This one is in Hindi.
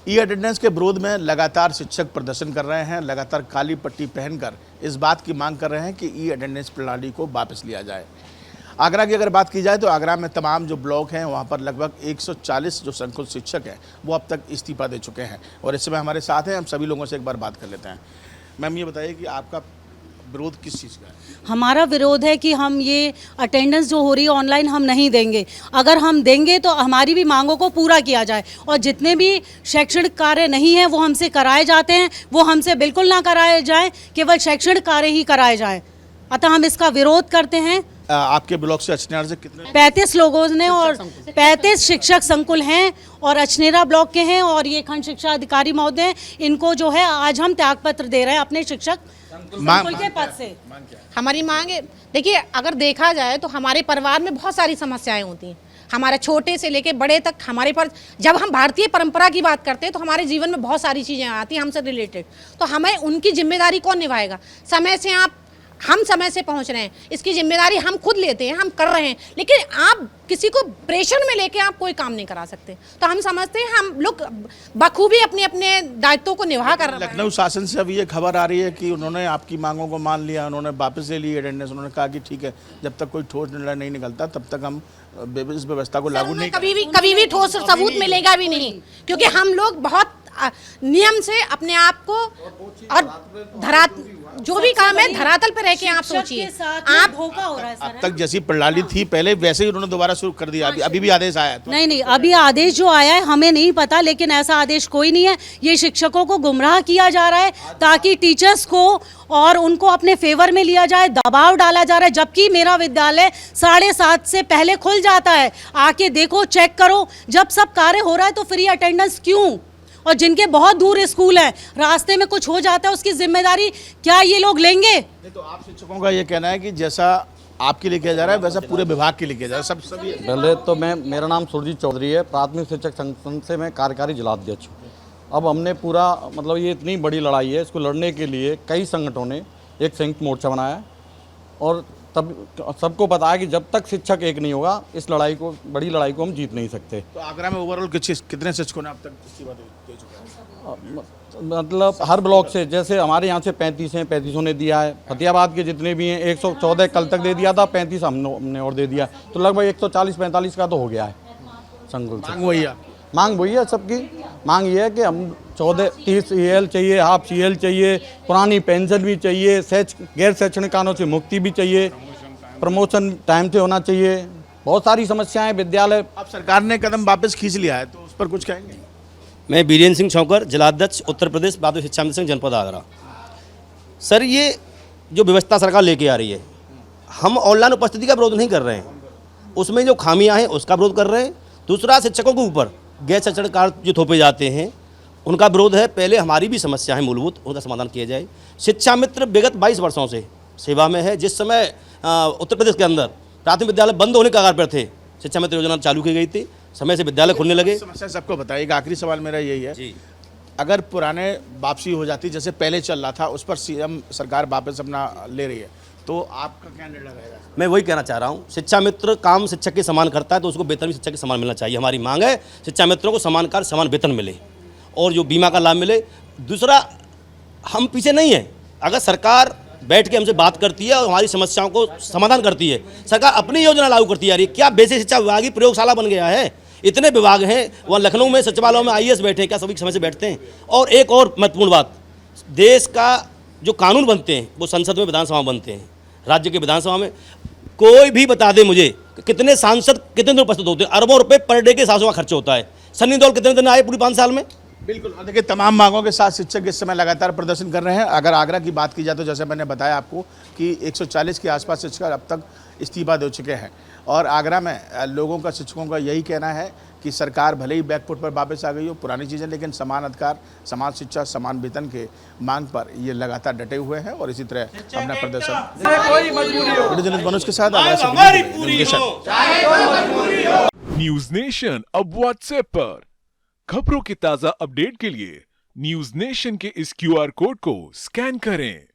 ई अटेंडेंस के विरोध में लगातार शिक्षक प्रदर्शन कर रहे हैं, लगातार काली पट्टी पहनकर इस बात की मांग कर रहे हैं कि ई अटेंडेंस प्रणाली को वापस लिया जाए। आगरा की अगर बात की जाए तो आगरा में तमाम जो ब्लॉक हैं वहाँ पर लगभग 140 जो संकुल शिक्षक हैं वो अब तक इस्तीफा दे चुके हैं और इस समय हमारे साथ हैं। हम सभी लोगों से एक बार बात कर लेते हैं। मैम, ये बताइए कि आपका विरोध किस चीज़ का है? हमारा विरोध है कि हम ये अटेंडेंस जो हो रही है ऑनलाइन हम नहीं देंगे। अगर हम देंगे तो हमारी भी मांगों को पूरा किया जाए और जितने भी शैक्षणिक कार्य नहीं हैं वो हमसे कराए जाते हैं वो हमसे बिल्कुल ना कराए जाएं, केवल शैक्षणिक कार्य ही कराए जाएं। अतः हम इसका विरोध करते हैं। आपके ब्लॉक से अचनेरा से कितने? 35 लोगों ने और 35 शिक्षक संकुल हैं और अचनेरा ब्लॉक के हैं और ये खंड शिक्षा अधिकारी महोदय, इनको जो है आज हम त्यागपत्र दे रहे हैं अपने शिक्षक संकुल के पद से। हमारी मांग है, देखिए अगर देखा जाए तो हमारे परिवार में बहुत सारी समस्याएं होती हैं, हमारे छोटे से लेके बड़े तक। हमारे पर जब हम भारतीय परंपरा की बात करते हैं तो हमारे जीवन में बहुत सारी चीज़ें आती हैं हमसे रिलेटेड, तो हमें उनकी जिम्मेदारी कौन निभाएगा? समय से हम समय से पहुंच रहे हैं, इसकी जिम्मेदारी हम खुद लेते हैं, हम कर रहे हैं, लेकिन आप किसी को प्रेशर में लेके आप कोई काम नहीं करा सकते। तो हम समझते हैं हम लोग बखूबी अपने अपने दायित्वों को निभा कर रहे हैं। लखनऊ शासन से अभी ये खबर आ रही है कि उन्होंने आपकी मांगों को मान लिया, उन्होंने वापस ले ली अटेंडेंस। उन्होंने कहा कि ठीक है, जब तक कोई ठोस निर्णय नहीं निकलता तब तक हम इस व्यवस्था को लागू नहीं कभी भी ठोस सबूत मिलेगा भी नहीं, क्योंकि हम लोग बहुत नियम से अपने आप को और जो भी काम है धरातल पे रह के आप सोचिए। आप धोखा हो रहा है सर। अब तक जैसी प्रणाली थी पहले वैसे ही उन्होंने दोबारा शुरू कर दिया। अभी भी आदेश आया है तो? नहीं, अभी आदेश जो आया है हमें नहीं पता, लेकिन ऐसा आदेश कोई नहीं है। ये शिक्षकों को गुमराह किया जा रहा है ताकि टीचर्स को और उनको अपने फेवर में लिया जाए, दबाव डाला जा रहा है। जबकि मेरा विद्यालय 7:30 से पहले खुल जाता है, आके देखो, चेक करो। जब सब कार्य हो रहा है तो फ्री अटेंडेंस क्यों? और जिनके बहुत दूर स्कूल है, रास्ते में कुछ हो जाता है, उसकी जिम्मेदारी क्या ये लोग लेंगे? नहीं, तो आप शिक्षकों का ये कहना है कि जैसा आपके लिए किया जा रहा है वैसा पूरे विभाग के लिए किया जा रहा है, सभी? पहले तो मेरा नाम सुरजीत चौधरी है, प्राथमिक शिक्षक संगठन से मैं कार्यकारी जिलाध्यक्ष हूँ। अब हमने पूरा मतलब ये इतनी बड़ी लड़ाई है, इसको लड़ने के लिए कई संगठनों ने एक संयुक्त मोर्चा बनाया और तब सबको पता है कि जब तक शिक्षक एक नहीं होगा इस लड़ाई को, बड़ी लड़ाई को हम जीत नहीं सकते। तो आगरा में ओवरऑल कितने शिक्षकों ने अब तक इस्तीफा दे चुके हैं? मतलब हर ब्लॉक से, जैसे हमारे यहाँ से 35 हैं, 35 ने दिया है। फतेहाबाद के जितने भी हैं 114 कल तक दे दिया था, 35 हमने और दे दिया, तो लगभग 140-45 का तो हो गया है संकुल से। मांग वही है सबकी। मांग ये है कि हम 30 EL चाहिए, हाफ CL चाहिए, पुरानी पेंशन भी चाहिए, गैर शैक्षणिक कानों से मुक्ति भी चाहिए, प्रमोशन टाइम से होना चाहिए। बहुत सारी समस्याएं विद्यालय। अब सरकार ने कदम वापस खींच लिया है तो उस पर कुछ कहेंगे? मैं बीरेन्द्र सिंह छौकर, जिलाध्यक्ष उत्तर प्रदेश माध्यमिक शिक्षा मिशन जनपद आगरा। सर, ये जो व्यवस्था सरकार लेके आ रही है, हम ऑनलाइन उपस्थिति का विरोध नहीं कर रहे हैं, उसमें जो खामियां हैं उसका विरोध कर रहे हैं। दूसरा, शिक्षकों के ऊपर गैर शैक्षणिक कार्य जो थोपे जाते हैं उनका विरोध है। पहले हमारी भी समस्या है मूलभूत, उसका समाधान किया जाए। शिक्षा मित्र विगत 22 वर्षों से सेवा में है। जिस समय उत्तर प्रदेश के अंदर प्राथमिक विद्यालय बंद होने के कगार पर थे, शिक्षा मित्र योजना चालू की गई थी, समय से विद्यालय खुलने लगे। समस्या सबको बताइए। आखिरी सवाल मेरा यही है जी, अगर पुराने वापसी हो जाती जैसे पहले चल रहा था, उस पर CM सरकार वापस अपना ले रही है, तो आपका क्या निर्णय रहेगा? मैं वही कहना चाह रहा हूँ, शिक्षा मित्र काम शिक्षक के समान करता है तो उसको वेतन भी शिक्षक के समान मिलना चाहिए। हमारी मांग है शिक्षा मित्रों को समान कार्य समान वेतन मिले और जो बीमा का लाभ मिले। दूसरा, हम पीछे नहीं हैं। अगर सरकार बैठ के हमसे बात करती है और हमारी समस्याओं को समाधान करती है, सरकार अपनी योजना लागू करती है। क्या बेसिक शिक्षा विभाग ही प्रयोगशाला बन गया है? इतने विभाग हैं, वहाँ लखनऊ में सचिवालयों में IAS बैठे हैं, क्या सभी समय से बैठते हैं? और एक और महत्वपूर्ण बात, देश का जो कानून बनते हैं वो संसद में, विधानसभा में बनते हैं, राज्य के विधानसभा में। कोई भी बता दे मुझे कितने सांसद कितने दिन उपस्थित होते हैं? अरबों रुपए पर डे के हिसाब से खर्च होता है। सन्नी देओल कितने दिन आए पूरी 5 साल में? बिल्कुल। और देखिए, तमाम मांगों के साथ शिक्षक इस समय लगातार प्रदर्शन कर रहे हैं। अगर आगरा की बात की जाए तो जैसे मैंने बताया आपको कि 140 के आसपास शिक्षक अब तक इस्तीफा दे चुके हैं और आगरा में लोगों का, शिक्षकों का यही कहना है कि सरकार भले ही बैकफुट पर वापस आ गई हो, पुरानी चीज़ें, लेकिन समान अधिकार, समान शिक्षा, समान वेतन के मांग पर ये लगातार डटे हुए हैं और इसी तरह अपना प्रदर्शन मनोज के साथ। न्यूज नेशन अब व्हाट्सएप पर खबरों के ताजा अपडेट के लिए न्यूज नेशन के इस QR कोड को स्कैन करें।